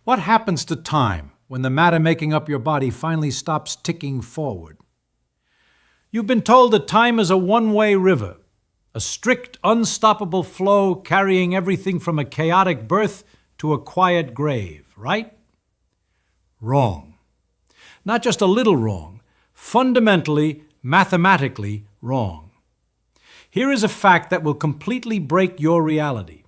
What happens to time when the matter making up your body finally stops ticking forward? You've been told that time is a one-way river, a strict, unstoppable flow carrying everything from a chaotic birth to a quiet grave, right? Wrong. Not just a little wrong, fundamentally, mathematically wrong. Here is a fact that will completely break your reality.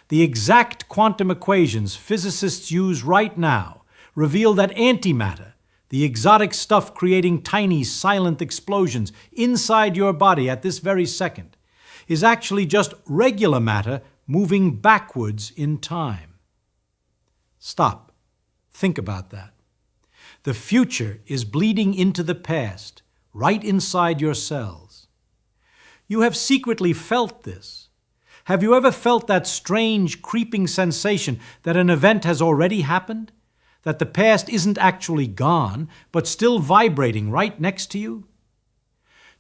The exact quantum equations physicists use right now reveal that antimatter, the exotic stuff creating tiny, silent explosions inside your body at this very second, is actually just regular matter moving backwards in time. Stop. Think about that. The future is bleeding into the past, right inside your cells. You have secretly felt this. Have you ever felt that strange, creeping sensation that an event has already happened? That the past isn't actually gone, but still vibrating right next to you?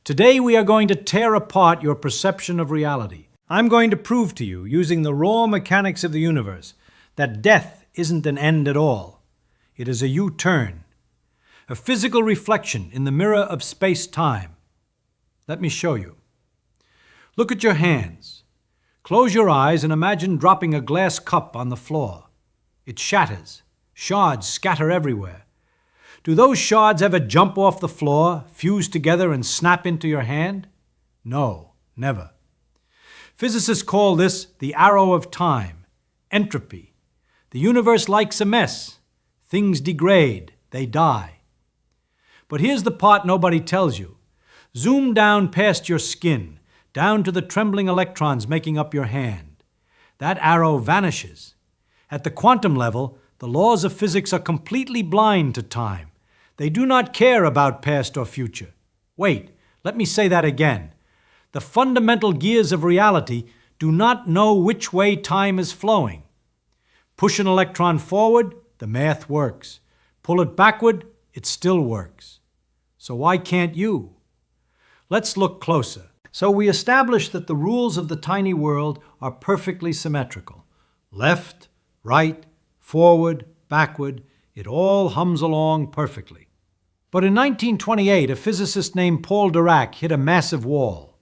Today we are going to tear apart your perception of reality. I'm going to prove to you, using the raw mechanics of the universe, that death isn't an end at all. It is a U-turn, a physical reflection in the mirror of space-time. Let me show you. Look at your hands. Close your eyes and imagine dropping a glass cup on the floor. It shatters. Shards scatter everywhere. Do those shards ever jump off the floor, fuse together, and snap into your hand? No, never. Physicists call this the arrow of time, entropy. The universe likes a mess. Things degrade, they die. But here's the part nobody tells you. Zoom down past your skin, down to the trembling electrons making up your hand. That arrow vanishes. At the quantum level, the laws of physics are completely blind to time. They do not care about past or future. Wait, let me say that again. The fundamental gears of reality do not know which way time is flowing. Push an electron forward, the math works. Pull it backward, it still works. So why can't you? Let's look closer. So we established that the rules of the tiny world are perfectly symmetrical. Left, right, forward, backward, it all hums along perfectly. But in 1928, a physicist named Paul Dirac hit a massive wall.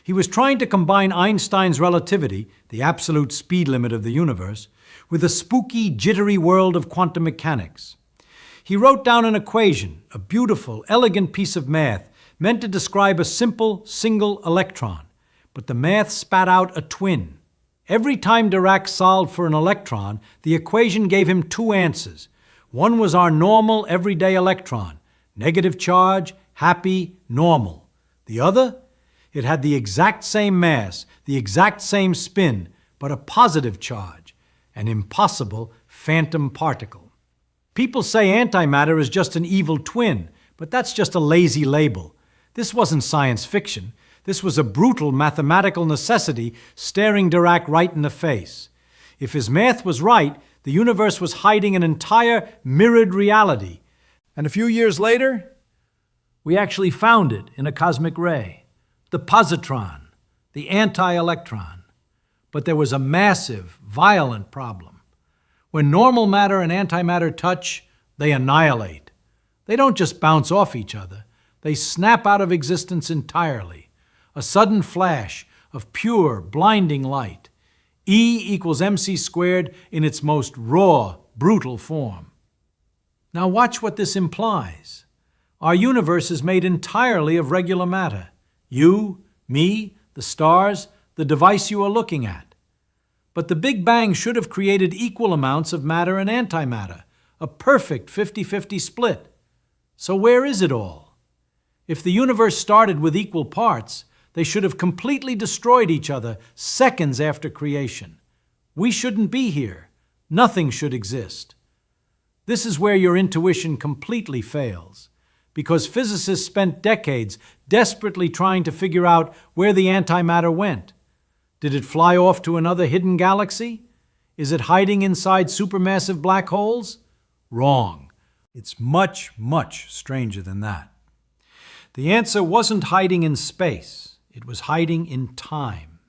He was trying to combine Einstein's relativity, the absolute speed limit of the universe, with the spooky, jittery world of quantum mechanics. He wrote down an equation, a beautiful, elegant piece of math, meant to describe a simple, single electron, but the math spat out a twin. Every time Dirac solved for an electron, the equation gave him two answers. One was our normal, everyday electron, negative charge, happy, normal. The other? It had the exact same mass, the exact same spin, but a positive charge, an impossible phantom particle. People say antimatter is just an evil twin, but that's just a lazy label. This wasn't science fiction. This was a brutal mathematical necessity staring Dirac right in the face. If his math was right, the universe was hiding an entire mirrored reality. And a few years later, we actually found it in a cosmic ray. The positron, the anti-electron. But there was a massive, violent problem. When normal matter and antimatter touch, they annihilate. They don't just bounce off each other. They snap out of existence entirely. A sudden flash of pure, blinding light. E equals mc squared in its most raw, brutal form. Now watch what this implies. Our universe is made entirely of regular matter. You, me, the stars, the device you are looking at. But the Big Bang should have created equal amounts of matter and antimatter, a perfect 50-50 split. So where is it all? If the universe started with equal parts, they should have completely destroyed each other seconds after creation. We shouldn't be here. Nothing should exist. This is where your intuition completely fails, because physicists spent decades desperately trying to figure out where the antimatter went. Did it fly off to another hidden galaxy? Is it hiding inside supermassive black holes? Wrong. It's much, much stranger than that. The answer wasn't hiding in space. It was hiding in time.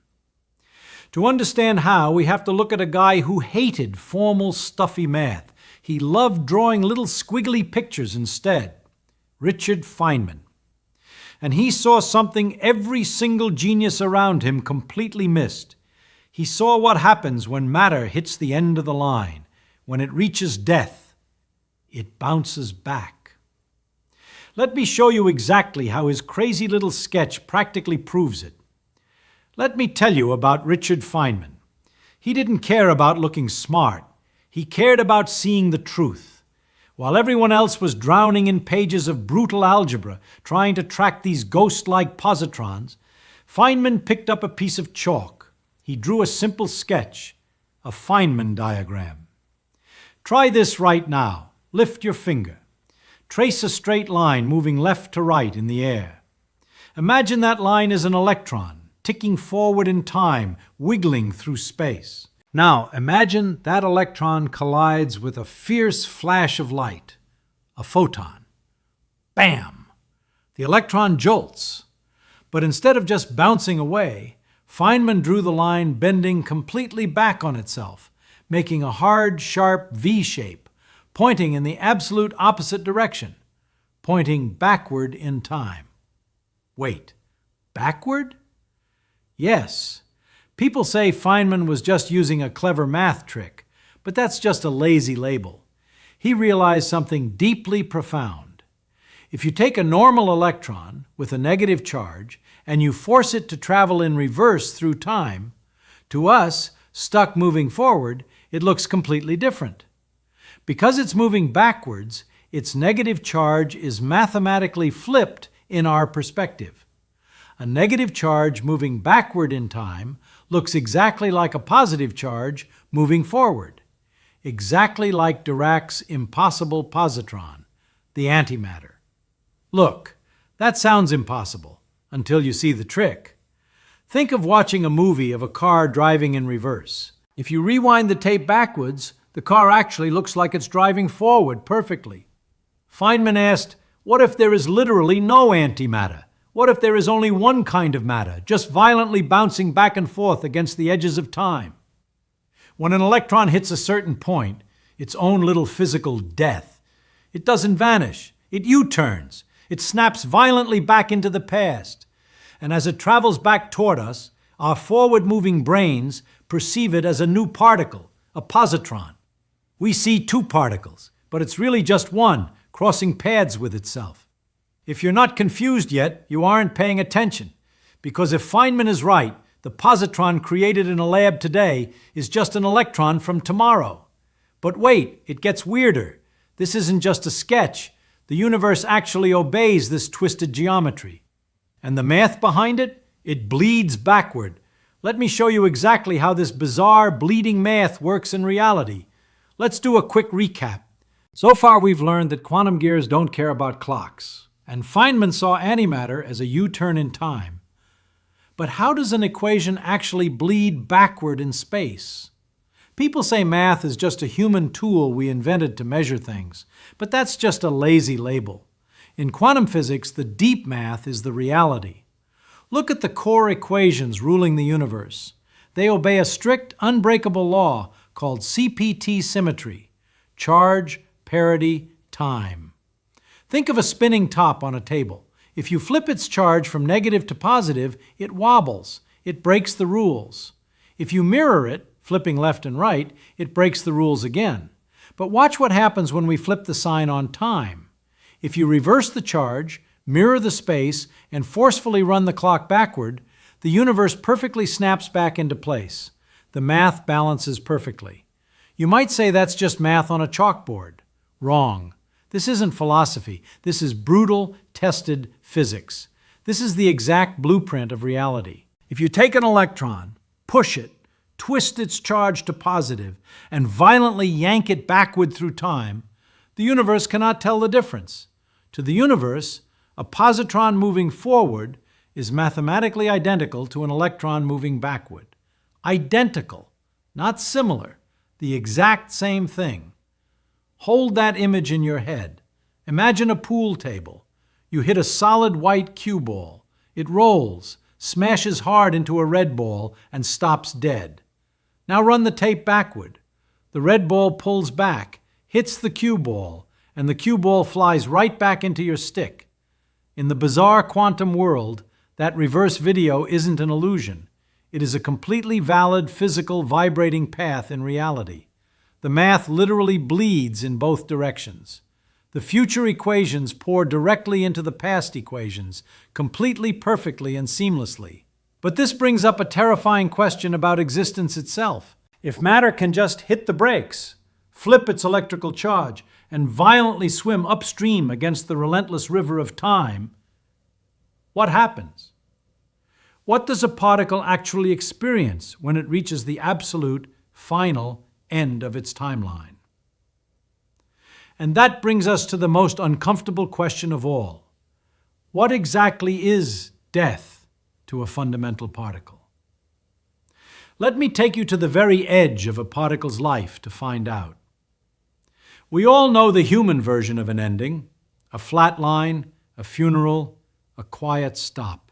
To understand how, we have to look at a guy who hated formal, stuffy math. He loved drawing little squiggly pictures instead. Richard Feynman. And he saw something every single genius around him completely missed. He saw what happens when matter hits the end of the line. When it reaches death, it bounces back. Let me show you exactly how his crazy little sketch practically proves it. Let me tell you about Richard Feynman. He didn't care about looking smart. He cared about seeing the truth. While everyone else was drowning in pages of brutal algebra trying to track these ghost-like positrons, Feynman picked up a piece of chalk. He drew a simple sketch, a Feynman diagram. Try this right now. Lift your finger. Trace a straight line moving left to right in the air. Imagine that line is an electron, ticking forward in time, wiggling through space. Now, imagine that electron collides with a fierce flash of light, a photon. Bam! The electron jolts. But instead of just bouncing away, Feynman drew the line bending completely back on itself, making a hard, sharp V shape, pointing in the absolute opposite direction, pointing backward in time. Wait, backward? Yes. People say Feynman was just using a clever math trick, but that's just a lazy label. He realized something deeply profound. If you take a normal electron with a negative charge and you force it to travel in reverse through time, to us, stuck moving forward, it looks completely different. Because it's moving backwards, its negative charge is mathematically flipped in our perspective. A negative charge moving backward in time looks exactly like a positive charge moving forward, exactly like Dirac's impossible positron, the antimatter. Look, that sounds impossible until you see the trick. Think of watching a movie of a car driving in reverse. If you rewind the tape backwards, the car actually looks like it's driving forward perfectly. Feynman asked, what if there is literally no antimatter? What if there is only one kind of matter, just violently bouncing back and forth against the edges of time? When an electron hits a certain point, its own little physical death, it doesn't vanish. It U-turns. It snaps violently back into the past. And as it travels back toward us, our forward-moving brains perceive it as a new particle, a positron. We see two particles, but it's really just one, crossing paths with itself. If you're not confused yet, you aren't paying attention. Because if Feynman is right, the positron created in a lab today is just an electron from tomorrow. But wait, it gets weirder. This isn't just a sketch. The universe actually obeys this twisted geometry. And the math behind it? It bleeds backward. Let me show you exactly how this bizarre, bleeding math works in reality. Let's do a quick recap. So far we've learned that quantum gears don't care about clocks. And Feynman saw antimatter as a U-turn in time. But how does an equation actually bleed backward in space? People say math is just a human tool we invented to measure things, but that's just a lazy label. In quantum physics, the deep math is the reality. Look at the core equations ruling the universe. They obey a strict, unbreakable law called CPT symmetry: charge, parity, time. Think of a spinning top on a table. If you flip its charge from negative to positive, it wobbles. It breaks the rules. If you mirror it, flipping left and right, it breaks the rules again. But watch what happens when we flip the sign on time. If you reverse the charge, mirror the space, and forcefully run the clock backward, the universe perfectly snaps back into place. The math balances perfectly. You might say that's just math on a chalkboard. Wrong. This isn't philosophy. This is brutal, tested physics. This is the exact blueprint of reality. If you take an electron, push it, twist its charge to positive, and violently yank it backward through time, the universe cannot tell the difference. To the universe, a positron moving forward is mathematically identical to an electron moving backward. Identical, not similar, the exact same thing. Hold that image in your head. Imagine a pool table. You hit a solid white cue ball. It rolls. smashes hard into a red ball, and stops dead. Now run the tape backward. The red ball pulls back, hits the cue ball, and the cue ball flies right back into your stick. In the bizarre quantum world, that reverse video isn't an illusion. It is a completely valid physical vibrating path in reality. The math literally bleeds in both directions. The future equations pour directly into the past equations, completely, perfectly, and seamlessly. But this brings up a terrifying question about existence itself. If matter can just hit the brakes, flip its electrical charge, and violently swim upstream against the relentless river of time, what happens? What does a particle actually experience when it reaches the absolute, final end of its timeline? And that brings us to the most uncomfortable question of all. What exactly is death to a fundamental particle? Let me take you to the very edge of a particle's life to find out. We all know the human version of an ending: a flat line, a funeral, a quiet stop.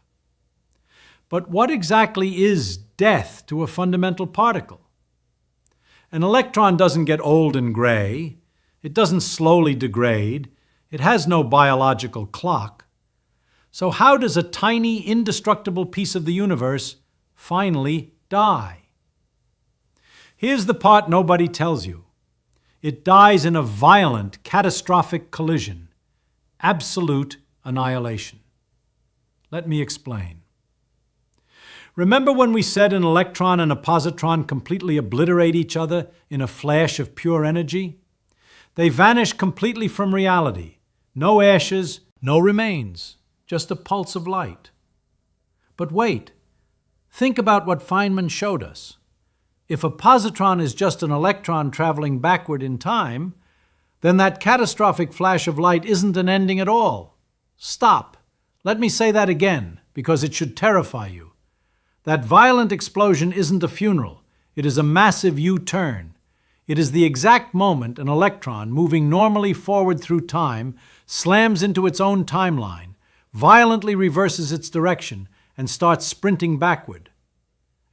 But what exactly is death to a fundamental particle? An electron doesn't get old and gray. It doesn't slowly degrade. It has no biological clock. So how does a tiny, indestructible piece of the universe finally die? Here's the part nobody tells you. It dies in a violent, catastrophic collision. Absolute annihilation. Let me explain. Remember when we said an electron and a positron completely obliterate each other in a flash of pure energy? They vanish completely from reality. No ashes, no remains, just a pulse of light. But wait, think about what Feynman showed us. If a positron is just an electron traveling backward in time, then that catastrophic flash of light isn't an ending at all. Stop. Let me say that again, because it should terrify you. That violent explosion isn't a funeral. It is a massive U-turn. It is the exact moment an electron, moving normally forward through time, slams into its own timeline, violently reverses its direction, and starts sprinting backward.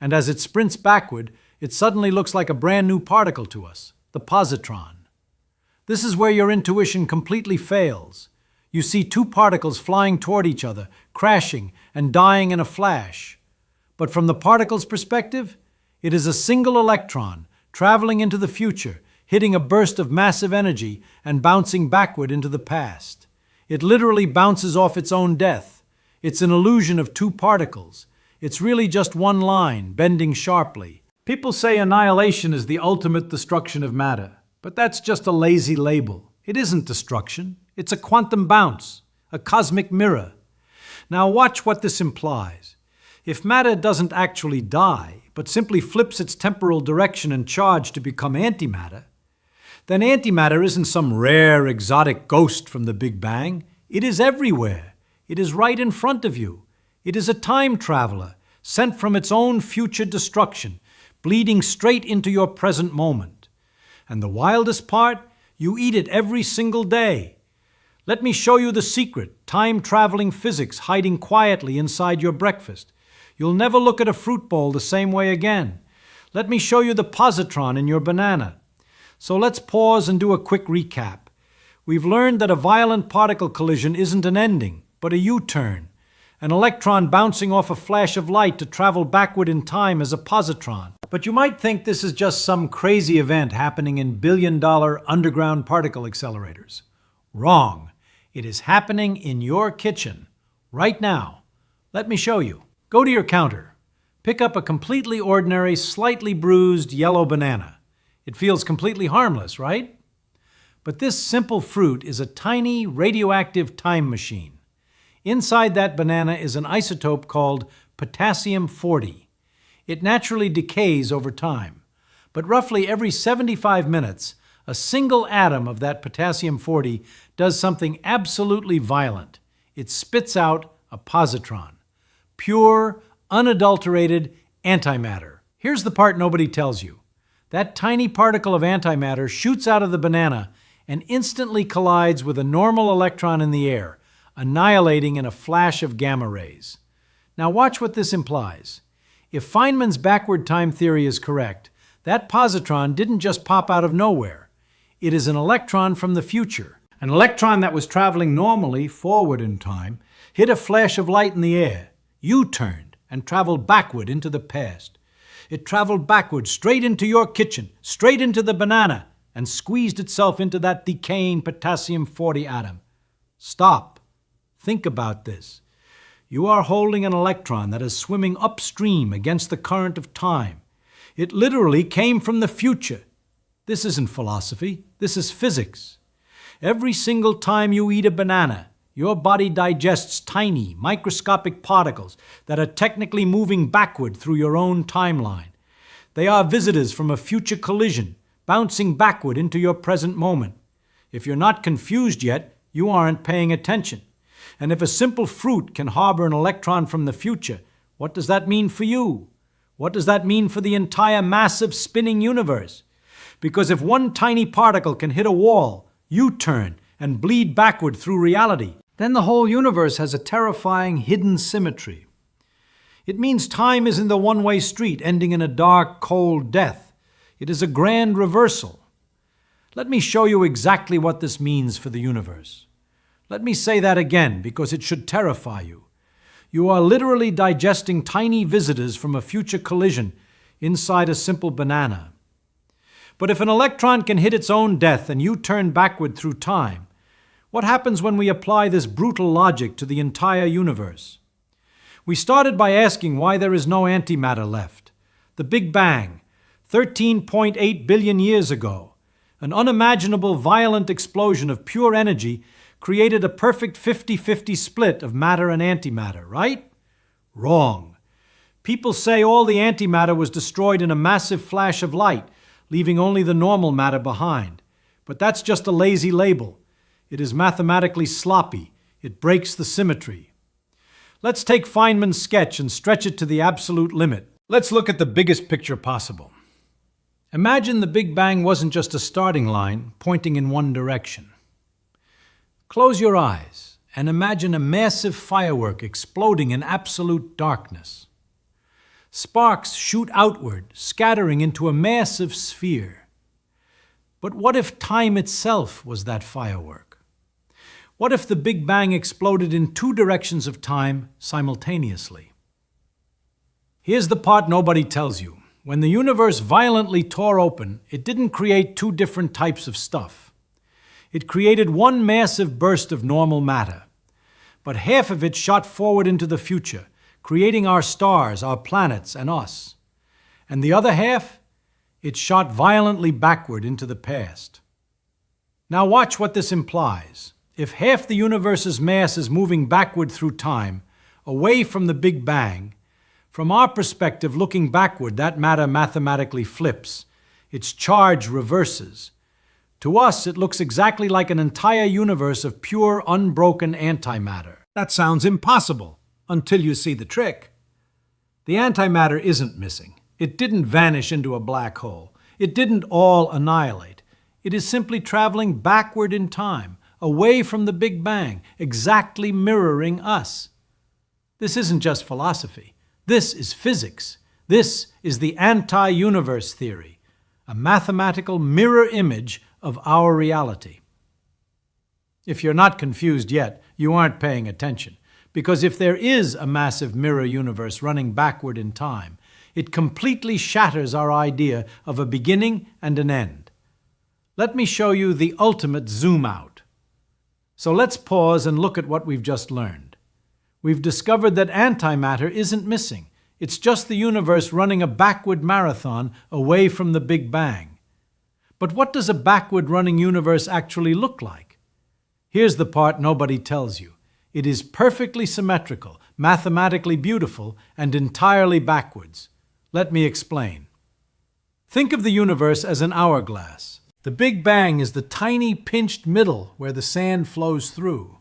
And as it sprints backward, it suddenly looks like a brand new particle to us, the positron. This is where your intuition completely fails. You see two particles flying toward each other, crashing and dying in a flash. But from the particle's perspective, it is a single electron traveling into the future, hitting a burst of massive energy and bouncing backward into the past. It literally bounces off its own death. It's an illusion of two particles. It's really just one line, bending sharply. People say annihilation is the ultimate destruction of matter, but that's just a lazy label. It isn't destruction. It's a quantum bounce, a cosmic mirror. Now watch what this implies. If matter doesn't actually die, but simply flips its temporal direction and charge to become antimatter, then antimatter isn't some rare, exotic ghost from the Big Bang. It is everywhere. It is right in front of you. It is a time traveler, sent from its own future destruction, bleeding straight into your present moment. And the wildest part, you eat it every single day. Let me show you the secret, time-traveling physics hiding quietly inside your breakfast. You'll never look at a fruit bowl the same way again. Let me show you the positron in your banana. So let's pause and do a quick recap. We've learned that a violent particle collision isn't an ending, but a U-turn. An electron bouncing off a flash of light to travel backward in time as a positron. But you might think this is just some crazy event happening in billion-dollar underground particle accelerators. Wrong. It is happening in your kitchen, right now. Let me show you. Go to your counter. Pick up a completely ordinary, slightly bruised yellow banana. It feels completely harmless, right? But this simple fruit is a tiny radioactive time machine. Inside that banana is an isotope called potassium-40. It naturally decays over time, but roughly every 75 minutes, a single atom of that potassium-40 does something absolutely violent. It spits out a positron. Pure, unadulterated antimatter. Here's the part nobody tells you. That tiny particle of antimatter shoots out of the banana and instantly collides with a normal electron in the air, annihilating in a flash of gamma rays. Now watch what this implies. If Feynman's backward time theory is correct, that positron didn't just pop out of nowhere. It is an electron from the future. An electron that was traveling normally forward in time hit a flash of light in the air, U-turned, and traveled backward into the past. It traveled backward straight into your kitchen, straight into the banana, and squeezed itself into that decaying potassium-40 atom. Stop. Think about this. You are holding an electron that is swimming upstream against the current of time. It literally came from the future. This isn't philosophy. This is physics. Every single time you eat a banana, your body digests tiny, microscopic particles that are technically moving backward through your own timeline. They are visitors from a future collision, bouncing backward into your present moment. If you're not confused yet, you aren't paying attention. And if a simple fruit can harbor an electron from the future, what does that mean for you? What does that mean for the entire massive spinning universe? Because if one tiny particle can hit a wall, U-turn, and bleed backward through reality, then the whole universe has a terrifying hidden symmetry. It means time isn't the one-way street ending in a dark, cold death. It is a grand reversal. Let me show you exactly what this means for the universe. Let me say that again because it should terrify you. You are literally digesting tiny visitors from a future collision inside a simple banana. But if an electron can hit its own death and U-turn backward through time, what happens when we apply this brutal logic to the entire universe? We started by asking why there is no antimatter left. The Big Bang, 13.8 billion years ago, an unimaginable violent explosion of pure energy created a perfect 50-50 split of matter and antimatter, right? Wrong. People say all the antimatter was destroyed in a massive flash of light, leaving only the normal matter behind. But that's just a lazy label. It is mathematically sloppy. It breaks the symmetry. Let's take Feynman's sketch and stretch it to the absolute limit. Let's look at the biggest picture possible. Imagine the Big Bang wasn't just a starting line pointing in one direction. Close your eyes and imagine a massive firework exploding in absolute darkness. Sparks shoot outward, scattering into a massive sphere. But what if time itself was that firework? What if the Big Bang exploded in two directions of time simultaneously? Here's the part nobody tells you. When the universe violently tore open, it didn't create two different types of stuff. It created one massive burst of normal matter. But half of it shot forward into the future, creating our stars, our planets, and us. And the other half, it shot violently backward into the past. Now watch what this implies. If half the universe's mass is moving backward through time, away from the Big Bang, from our perspective looking backward, that matter mathematically flips. Its charge reverses. To us, it looks exactly like an entire universe of pure, unbroken antimatter. That sounds impossible. Until you see the trick. The antimatter isn't missing. It didn't vanish into a black hole. It didn't all annihilate. It is simply traveling backward in time, away from the Big Bang, exactly mirroring us. This isn't just philosophy. This is physics. This is the anti-universe theory, a mathematical mirror image of our reality. If you're not confused yet, you aren't paying attention. Because if there is a massive mirror universe running backward in time, it completely shatters our idea of a beginning and an end. Let me show you the ultimate zoom out. So let's pause and look at what we've just learned. We've discovered that antimatter isn't missing. It's just the universe running a backward marathon away from the Big Bang. But what does a backward running universe actually look like? Here's the part nobody tells you. It is perfectly symmetrical, mathematically beautiful, and entirely backwards. Let me explain. Think of the universe as an hourglass. The Big Bang is the tiny pinched middle where the sand flows through.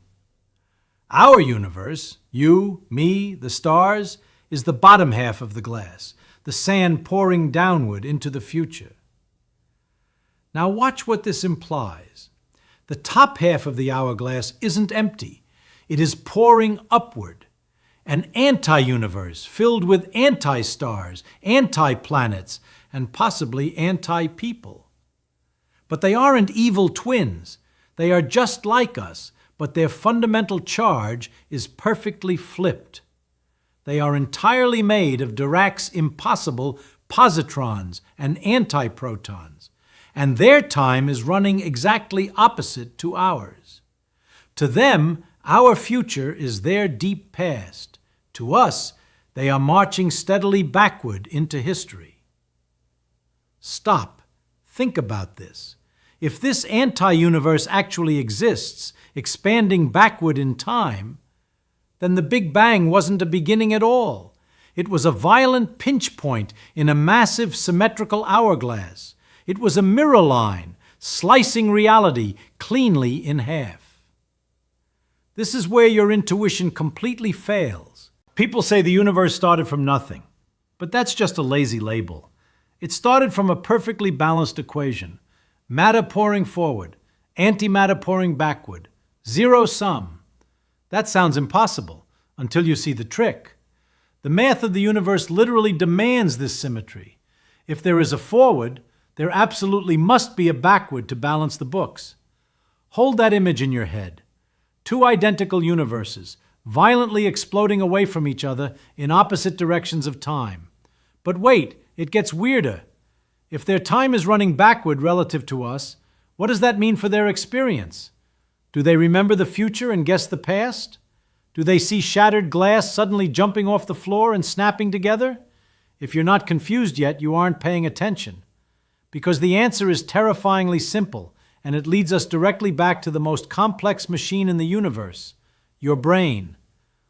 Our universe, you, me, the stars, is the bottom half of the glass, the sand pouring downward into the future. Now watch what this implies. The top half of the hourglass isn't empty. It is pouring upward. an anti-universe filled with anti-stars, anti-planets, and possibly anti-people. But they aren't evil twins. They are just like us, but their fundamental charge is perfectly flipped. They are entirely made of Dirac's impossible positrons and antiprotons, and their time is running exactly opposite to ours. To them, our future is their deep past. To us, they are marching steadily backward into history. Stop. Think about this. If this anti-universe actually exists, expanding backward in time, then the Big Bang wasn't a beginning at all. It was a violent pinch point in a massive symmetrical hourglass. It was a mirror line, slicing reality cleanly in half. This is where your intuition completely fails. People say the universe started from nothing, but that's just a lazy label. It started from a perfectly balanced equation. Matter pouring forward, antimatter pouring backward, zero sum. That sounds impossible until you see the trick. The math of the universe literally demands this symmetry. If there is a forward, there absolutely must be a backward to balance the books. Hold that image in your head. Two identical universes, violently exploding away from each other in opposite directions of time. But wait, it gets weirder. If their time is running backward relative to us, what does that mean for their experience? Do they remember the future and guess the past? Do they see shattered glass suddenly jumping off the floor and snapping together? If you're not confused yet, you aren't paying attention. Because the answer is terrifyingly simple, and it leads us directly back to the most complex machine in the universe, your brain.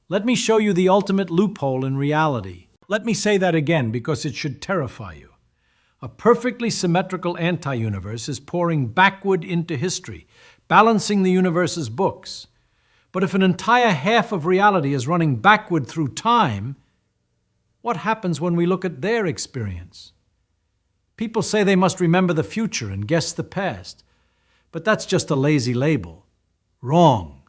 Let me show you the ultimate loophole in reality. Let me say that again because it should terrify you. A perfectly symmetrical anti-universe is pouring backward into history, balancing the universe's books. But if an entire half of reality is running backward through time, what happens when we look at their experience? People say they must remember the future and guess the past, but that's just a lazy label. Wrong.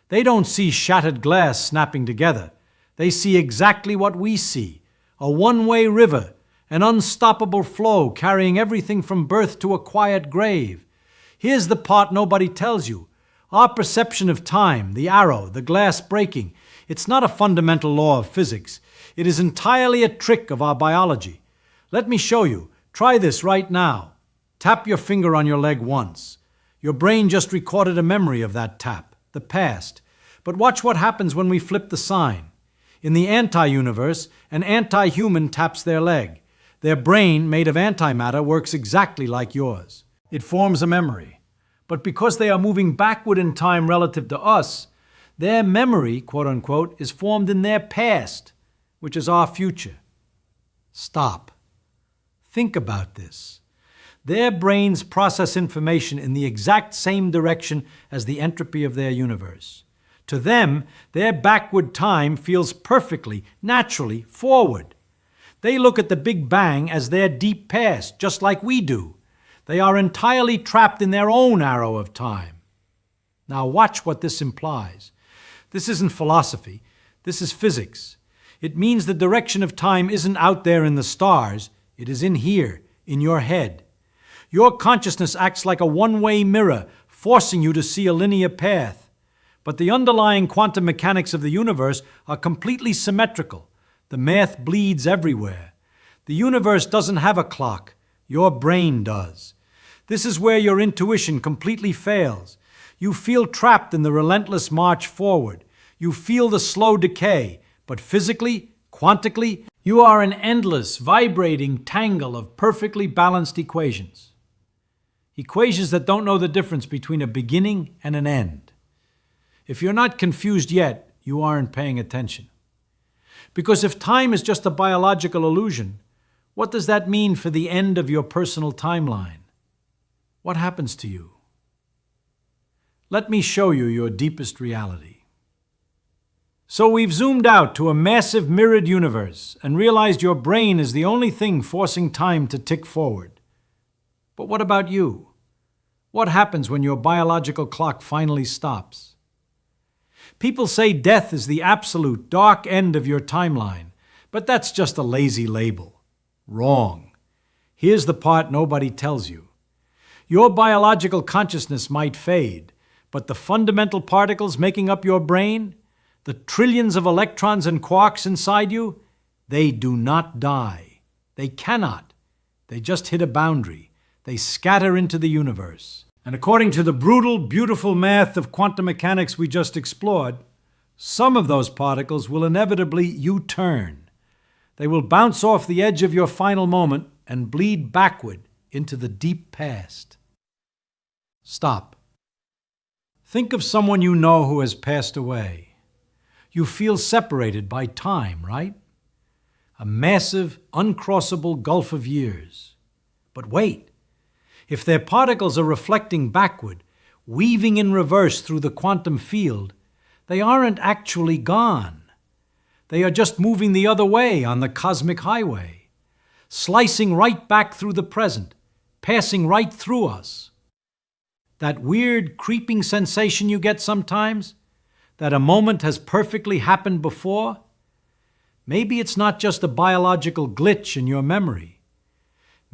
They don't see shattered glass snapping together. They see exactly what we see, a one-way river, an unstoppable flow carrying everything from birth to a quiet grave. Here's the part nobody tells you. Our perception of time, the arrow, the glass breaking, it's not a fundamental law of physics. It is entirely a trick of our biology. Let me show you. Try this right now. Tap your finger on your leg once. Your brain just recorded a memory of that tap, the past. But watch what happens when we flip the sign. In the anti-universe, an anti-human taps their leg. Their brain, made of antimatter, works exactly like yours. It forms a memory. But because they are moving backward in time relative to us, their memory, quote-unquote, is formed in their past, which is our future. Stop. Think about this. Their brains process information in the exact same direction as the entropy of their universe. To them, their backward time feels perfectly, naturally forward. They look at the Big Bang as their deep past, just like we do. They are entirely trapped in their own arrow of time. Now watch what this implies. This isn't philosophy. This is physics. It means the direction of time isn't out there in the stars. It is in here, in your head. Your consciousness acts like a one-way mirror, forcing you to see a linear path. But the underlying quantum mechanics of the universe are completely symmetrical. The math bleeds everywhere. The universe doesn't have a clock. Your brain does. This is where your intuition completely fails. You feel trapped in the relentless march forward. You feel the slow decay, but physically, quantically, you are an endless, vibrating tangle of perfectly balanced equations. Equations that don't know the difference between a beginning and an end. If you're not confused yet, you aren't paying attention. Because if time is just a biological illusion, what does that mean for the end of your personal timeline? What happens to you? Let me show you your deepest reality. So we've zoomed out to a massive mirrored universe and realized your brain is the only thing forcing time to tick forward. But what about you? What happens when your biological clock finally stops? People say death is the absolute dark end of your timeline, but that's just a lazy label. Wrong. Here's the part nobody tells you. Your biological consciousness might fade, but the fundamental particles making up your brain, the trillions of electrons and quarks inside you, they do not die. They cannot. They just hit a boundary. They scatter into the universe. And according to the brutal, beautiful math of quantum mechanics we just explored, some of those particles will inevitably U-turn. They will bounce off the edge of your final moment and bleed backward into the deep past. Stop. Think of someone you know who has passed away. You feel separated by time, right? A massive, uncrossable gulf of years. But wait. If their particles are reflecting backward, weaving in reverse through the quantum field, they aren't actually gone. They are just moving the other way on the cosmic highway, slicing right back through the present, passing right through us. That weird, creeping sensation you get sometimes, that a moment has perfectly happened before, maybe it's not just a biological glitch in your memory.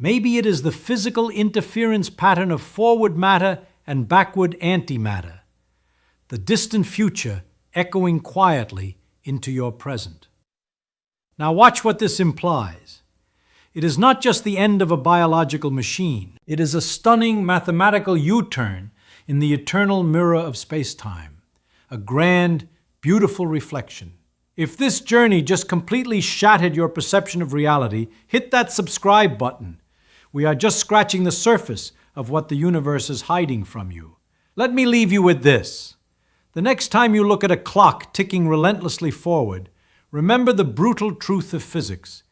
Maybe it is the physical interference pattern of forward matter and backward antimatter, the distant future echoing quietly into your present. Now watch what this implies. It is not just the end of a biological machine. It is a stunning mathematical U-turn in the eternal mirror of space-time, a grand, beautiful reflection. If this journey just completely shattered your perception of reality, hit that subscribe button. We are just scratching the surface of what the universe is hiding from you. Let me leave you with this. The next time you look at a clock ticking relentlessly forward, remember the brutal truth of physics.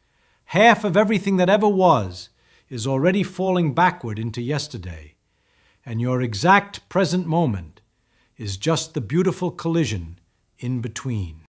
Half of everything that ever was is already falling backward into yesterday, and your exact present moment is just the beautiful collision in between.